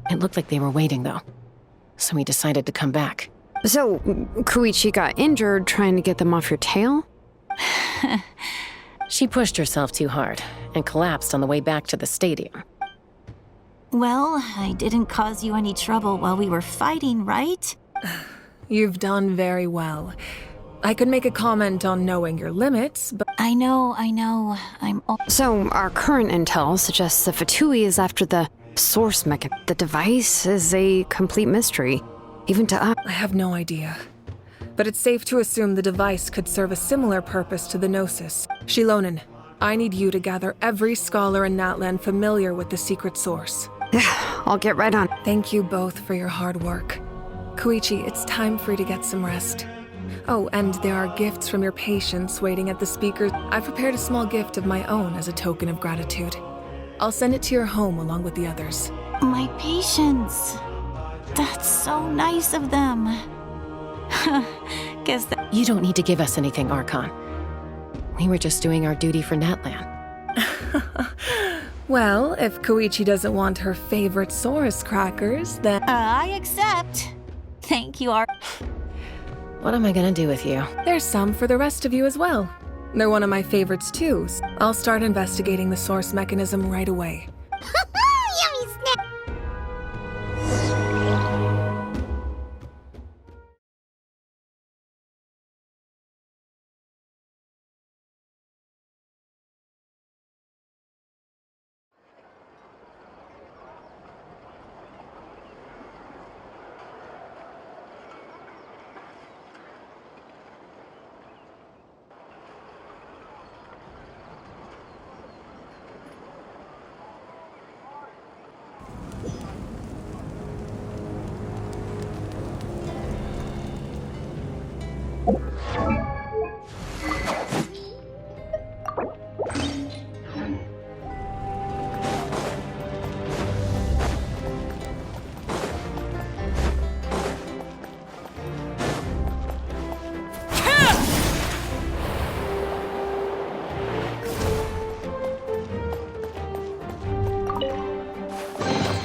It looked like they were waiting, though. So we decided to come back. So, Koichi got injured trying to get them off your tail? She pushed herself too hard and collapsed on the way back to the stadium. Well, I didn't cause you any trouble while we were fighting, right? You've done very well. I could make a comment on knowing your limits, but... I know. So, our current intel suggests that Fatui is after the source mechanism. The device is a complete mystery, even to us. I have no idea. But it's safe to assume the device could serve a similar purpose to the Gnosis. Shilonen, I need you to gather every scholar in Natlan familiar with the secret source. I'll get right on. Thank you both for your hard work. Koichi, it's time for you to get some rest. Oh, and there are gifts from your patients waiting at the speakers. I've prepared a small gift of my own as a token of gratitude. I'll send it to your home along with the others. My patience. That's so nice of them. Guess that... You don't need to give us anything, Archon. We were just doing our duty for Natlan. Well, if Koichi doesn't want her favorite Saurus crackers, then... I accept. Thank you, What am I gonna do with you? There's some for the rest of you as well. They're one of my favorites too. I'll start investigating the source mechanism right away. Yummy snack!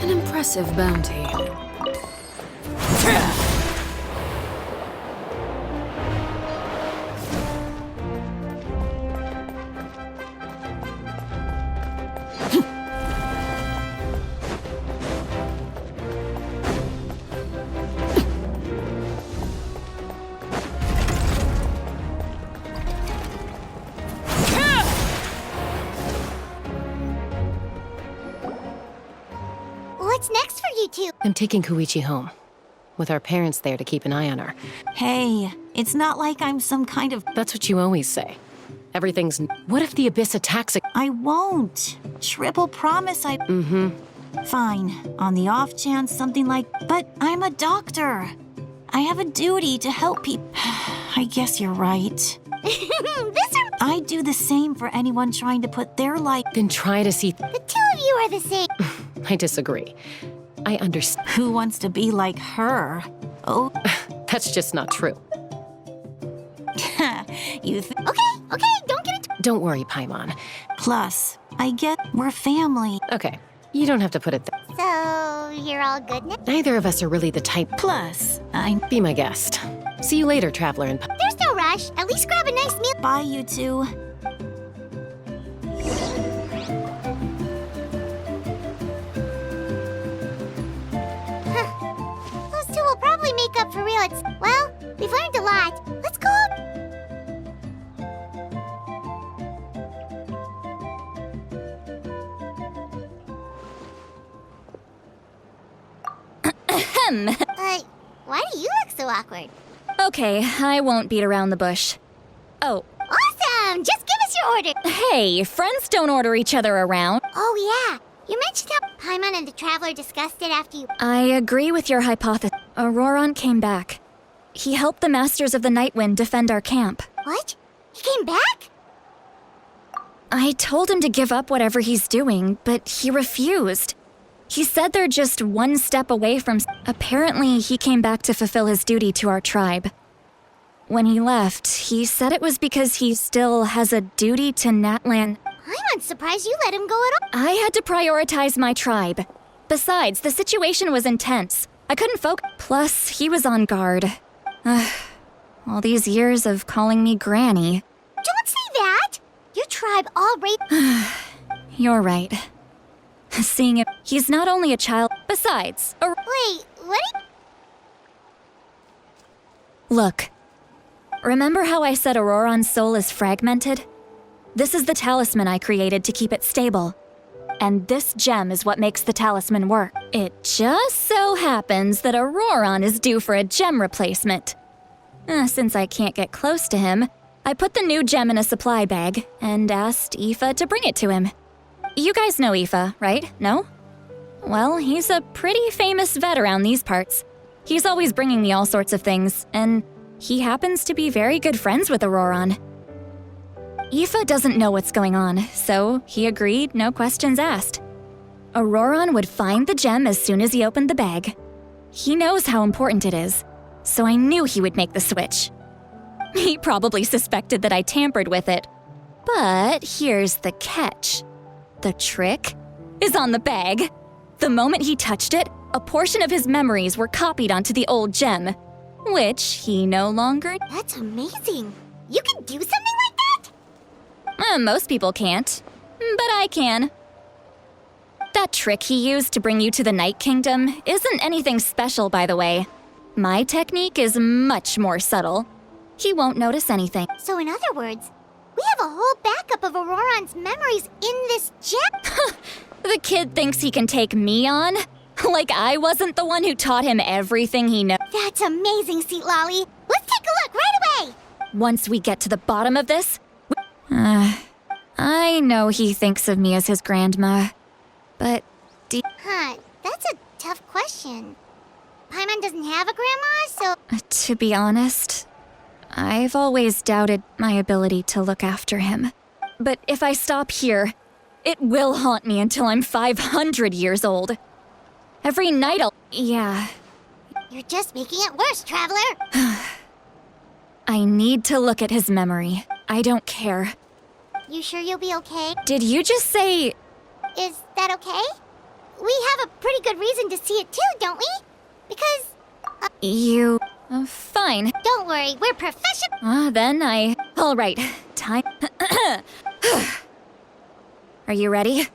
An impressive bounty. What's next for you two? I'm taking Koichi home, with our parents there to keep an eye on her. Hey, it's not like I'm some kind of... That's what you always say. Everything's... What if the Abyss attacks again? I won't. Triple promise I... Fine. On the off chance something like... But I'm a doctor. I have a duty to help people. I guess you're right. I'd do the same for anyone trying to put their life... Then try to see... The two of you are the same. I disagree. I understand. Who wants to be like her? Oh, That's just not true. you think... Okay, don't get into... Don't worry, Paimon. Plus, I get we're family. Okay, you don't have to put it there. So, you're all good now? Neither of us are really the type... Plus, I'm... Be my guest. See you later, Traveler and... There's no rush. At least grab a nice meal. Bye, you two. Those two will probably make up for real. Well, we've learned a lot. Let's go. Why do you look so awkward? Okay, I won't beat around the bush. Oh, Awesome! Just give us your order. hey, friends don't order each other around. Oh, yeah. You mentioned how Paimon and the Traveler discussed it after you... I agree with your hypothesis. Auroron came back. He helped the Masters of the Nightwind defend our camp. What? He came back? I told him to give up whatever he's doing, but he refused. He said they're just one step away from... Apparently, he came back to fulfill his duty to our tribe. When he left, he said it was because he still has a duty to Natlan. I'm surprised you let him go at all. I had to prioritize my tribe. Besides, the situation was intense. I couldn't focus. Plus, he was on guard. All these years of calling me Granny. Don't say that! Your tribe all raised. You're right. Seeing it, he's not only a child. Besides, Wait, what? Look. Remember how I said Auroron's soul is fragmented? This is the talisman I created to keep it stable. And this gem is what makes the talisman work. It just so happens that Auroron is due for a gem replacement. Since I can't get close to him, I put the new gem in a supply bag and asked Aoife to bring it to him. You guys know Aoife, right? No? Well, he's a pretty famous vet around these parts. He's always bringing me all sorts of things, and he happens to be very good friends with Auroron. Aoife doesn't know what's going on, so he agreed, no questions asked. Auroron would find the gem as soon as he opened the bag. He knows how important it is, so I knew he would make the switch. He probably suspected that I tampered with it. But here's the catch. The trick is on the bag. The moment he touched it, a portion of his memories were copied onto the old gem, which he no longer... That's amazing. You can do something like that? Most people can't, but I can. That trick he used to bring you to the Night Kingdom isn't anything special, by the way. My technique is much more subtle. He won't notice anything. So in other words, we have a whole backup of Auroron's memories in this gem? The kid thinks he can take me on? Like I wasn't the one who taught him everything he knows. That's amazing, Seat Lolly. Let's take a look right away. Once we get to the bottom of this... I know he thinks of me as his grandma, but... That's a tough question. Paimon doesn't have a grandma, so... To be honest, I've always doubted my ability to look after him. But if I stop here, it will haunt me until I'm 500 years old. Every night I'll... Yeah. You're just making it worse, Traveler. I need to look at his memory. I don't care. You sure you'll be okay? Did you just say... Is that okay? We have a pretty good reason to see it too, don't we? Because... You... fine. Don't worry, we're professional. Then I... All right, time... Are you ready?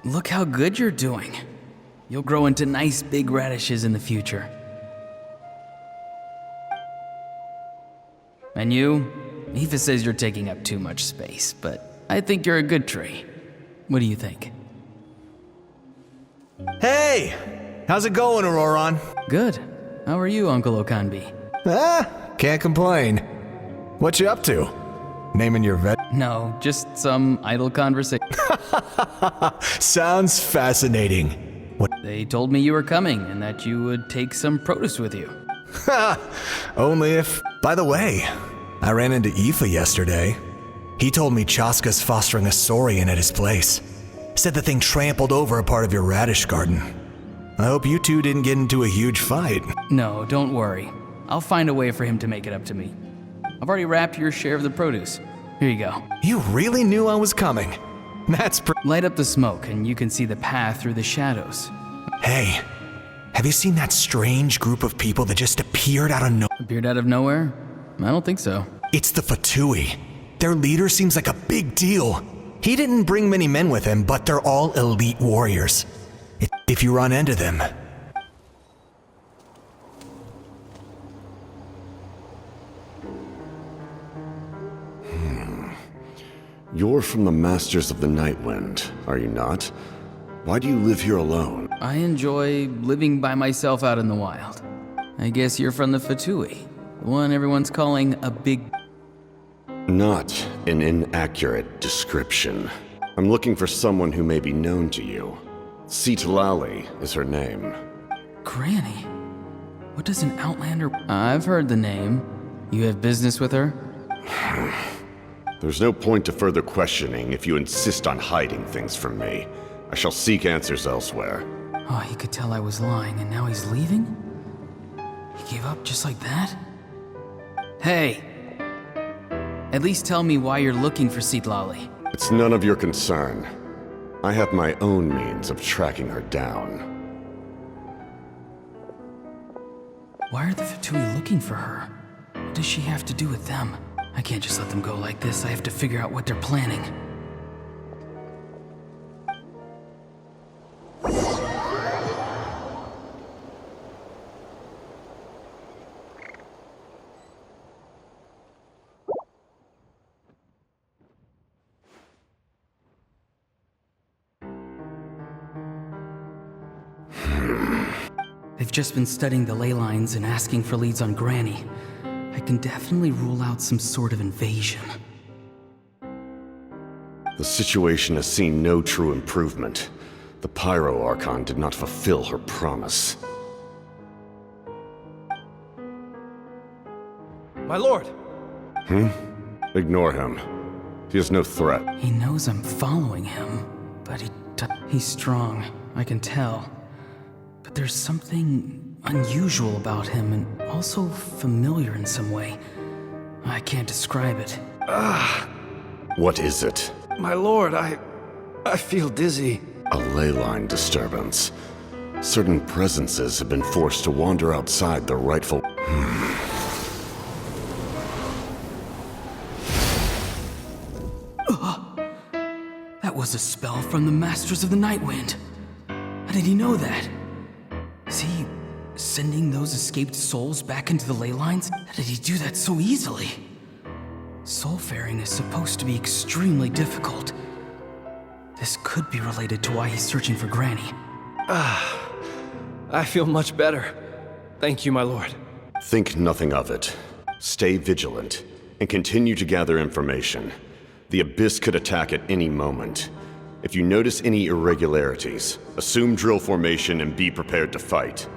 Look how good you're doing. You'll grow into nice big radishes in the future. And you? Aoife says you're taking up too much space, but I think you're a good tree. What do you think? Hey! How's it going, Auroron? Good. How are you, Uncle Okanbi? Can't complain. What you up to? Naming your vet? No, just some idle conversation. Sounds fascinating. What? They told me you were coming and that you would take some produce with you. Only if... By the way, I ran into Aoife yesterday. He told me Chaska's fostering a saurian at his place. Said the thing trampled over a part of your radish garden. I hope you two didn't get into a huge fight. No, don't worry. I'll find a way for him to make it up to me. I've already wrapped your share of the produce. Here you go. You really knew I was coming. That's Light up the smoke and you can see the path through the shadows. Hey, have you seen that strange group of people that just appeared out of nowhere? Appeared out of nowhere? I don't think so. It's the Fatui. Their leader seems like a big deal. He didn't bring many men with him, but they're all elite warriors. If you run into them... You're from the Masters of the Nightwind, are you not? Why do you live here alone? I enjoy living by myself out in the wild. I guess you're from the Fatui, the one everyone's calling a big... Not an inaccurate description. I'm looking for someone who may be known to you. Citlali is her name. Granny? What does an Outlander... I've heard the name. You have business with her? There's no point to further questioning if you insist on hiding things from me. I shall seek answers elsewhere. Oh, he could tell I was lying, and now he's leaving? He gave up just like that? Hey! At least tell me why you're looking for Citlali. It's none of your concern. I have my own means of tracking her down. Why are the Fatui looking for her? What does she have to do with them? I can't just let them go like this. I have to figure out what they're planning. They've just been studying the ley lines and asking for leads on Granny. I can definitely rule out some sort of invasion. The situation has seen no true improvement. The Pyro Archon did not fulfill her promise. My lord! Ignore him. He is no threat. He knows I'm following him, but he's strong, I can tell. But there's something unusual about him and also familiar in some way. I can't describe it. What is it? My lord, I feel dizzy. A ley line disturbance. Certain presences have been forced to wander outside their rightful... That was a spell from the Masters of the Nightwind. How did he know that? Is he sending those escaped souls back into the ley lines? How did he do that so easily? Soulfaring is supposed to be extremely difficult. This could be related to why he's searching for Granny. I feel much better. Thank you, my lord. Think nothing of it. Stay vigilant, and continue to gather information. The Abyss could attack at any moment. If you notice any irregularities, assume drill formation and be prepared to fight.